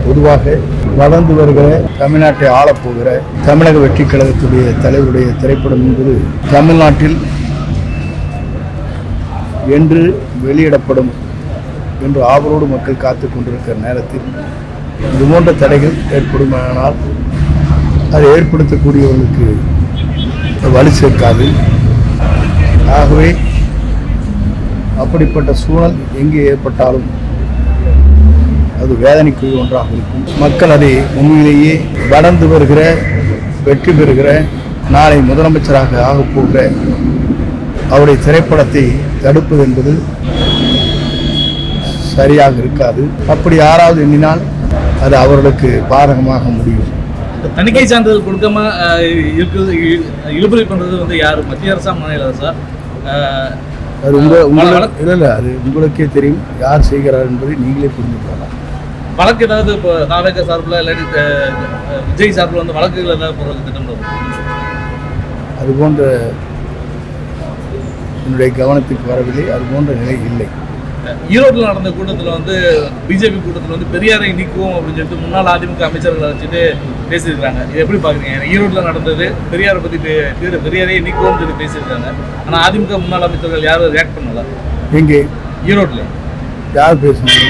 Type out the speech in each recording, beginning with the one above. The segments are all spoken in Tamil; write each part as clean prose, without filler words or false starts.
பொதுவாக வளர்ந்து வருகிற தமிழ்நாட்டை ஆளப்போகிற தமிழக வெற்றி கழகத்துடைய தலைவருடைய திரைப்படம் என்பது தமிழ்நாட்டில் என்று வெளியிடப்படும் என்று ஆவலோடு மக்கள் காத்து கொண்டிருக்கிற நேரத்தில் இது போன்ற தடைகள் ஏற்படுமானால் அதை ஏற்படுத்தக்கூடியவர்களுக்கு வலு சேர்க்காது. ஆகவே அப்படிப்பட்ட சூழல் எங்கே ஏற்பட்டாலும் அது வேதனைக்குரிய ஒன்றாக இருக்கும். மக்கள் அதை உண்மையிலேயே வளர்ந்து வருகிற வெற்றி பெறுகிற நாளை முதலமைச்சராக ஆகப்போகிற அவருடைய திரைப்படத்தை தடுப்பது என்பது சரியாக இருக்காது. அப்படி யாராவது எண்ணினால் அது அவர்களுக்கு பாதகமாக முடியும். தணிக்கை சான்றிதழ் கொடுக்காம இழுபறி பண்றது யார்? மத்திய அரசா மாநில அரசா? அது இல்லை, அது உங்களுக்கே தெரியும் யார் செய்கிறார் என்பதை நீங்களே புரிந்து கொள்ளலாம். வழக்கு ஏதாவது இப்போ தாவேக சார்பில் இல்லாட்டி விஜய் சார்பில் வந்து வழக்குகள் ஏதாவது போடுறது திட்டம்? அது போன்ற என்னுடைய கவனத்துக்கு வரவில்லை. அது போன்ற நிலை இல்லை. ஈரோட்டில் நடந்த கூட்டத்தில் வந்து பிஜேபி கூட்டத்தில் வந்து பெரியாரை நீக்குவோம் அப்படின்னு சொல்லிட்டு முன்னாள் அதிமுக அமைச்சர்களை வச்சுட்டு பேசியிருக்காங்க. இது எப்படி பார்க்குறீங்க? ஈரோட்டில் நடந்தது பெரியாரை பற்றி பெரியாரை நீக்குவோம்னு சொல்லி பேசியிருக்காங்க. ஆனால் அதிமுக முன்னாள் அமைச்சர்கள் யாரும் ரியாக்ட் பண்ணல. எங்கே? ஈரோட்டில் யார் பேசுனாங்க?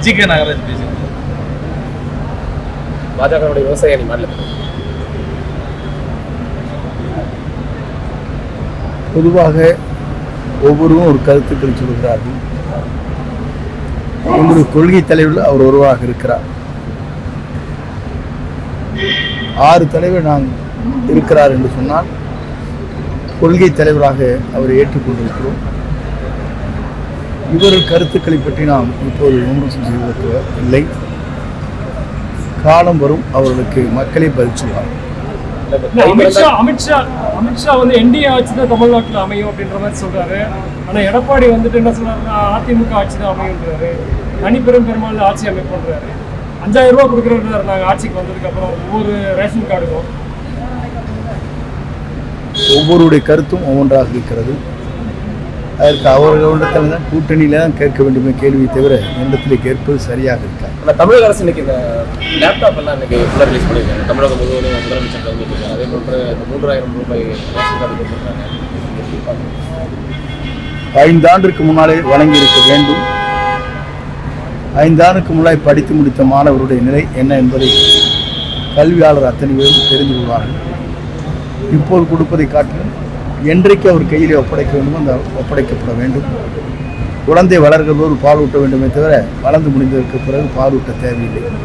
ஜி.கே. நாகராஜ் பேசியிருக்காங்க. பாஜகவுடைய விவசாய அணி மாநிலத்தில் பொதுவாக ஒவ்வொருவரும் ஒரு கருத்துக்கள் சொல்கிறார்கள். எங்களுடைய கொள்கை தலைவர்கள் அவர் ஒருவராக இருக்கிறார். 6 தலைவர் நான் இருக்கிறார் என்று சொன்னால் கொள்கை தலைவராக அவரை ஏற்றுக்கொண்டிருக்கிறோம். இவர்கள் கருத்துக்களை பற்றி நாம் இப்போது விமர்சனம் செய்வதற்கு இல்லை. காலம் வரும், அவர்களுக்கு மக்களே பதில் சொல்வார்கள். அமித்ஷா வந்து என்டிஏ ஆட்சி தான் தமிழ்நாட்டில் அமையும் அப்படின்ற மாதிரி சொல்றாரு. ஆனால் எடப்பாடி வந்துட்டு என்ன சொல்றாருன்னா அதிமுக ஆட்சி தான் அமையுன்றாரு. தனிப்பெரும் பெருமாள் ஆட்சி அமைப்புன்றாரு. 5000 ரூபா கொடுக்குறாரு நாங்கள் ஆட்சிக்கு வந்ததுக்கு அப்புறம் ஒவ்வொரு ரேஷன் கார்டுக்கும். ஒவ்வொருடைய கருத்தும் ஒவ்வொன்றாக இருக்கிறது. அதற்கு அவர்களிடத்தில் தான் கூட்டணியில தான் கேட்க வேண்டுமே கேள்வியை தவிர இடத்திலே கேட்பது சரியாக இருக்காது. ஆனால் தமிழக அரசு இன்னைக்கு இந்த லேப்டாப் எல்லாம் இன்னைக்கு ஃபுல்லாக ரிலீஸ் பண்ணியிருக்காங்க. தமிழகம் முழுவதும் முதலமைச்சர் கலந்துருக்காங்க. அதே போன்று இந்த 3000 ரூபாய் ரேஷன் கார்டு கொடுத்துருக்காங்க. 5 ஆண்டுக்கு முன்னாலே வழங்கி இருக்க வேண்டும். 5 ஆண்டுக்கு முன்னாடி படித்து முடித்த மாணவருடைய நிலை என்ன என்பதை கல்வியாளர் அத்தனை பேரும் தெரிந்து கொள்வார்கள். இப்போது கொடுப்பதை காட்டிலும் என்றைக்கு அவர் கையிலே ஒப்படைக்க வேண்டுமோ அந்த ஒப்படைக்கப்பட வேண்டும். குழந்தை வளர்கிறதோடு பால் ஊட்ட வேண்டுமே தவிர வளர்ந்து முடிந்ததற்கு பிறகு பால் ஊட்ட தேவையில்லை.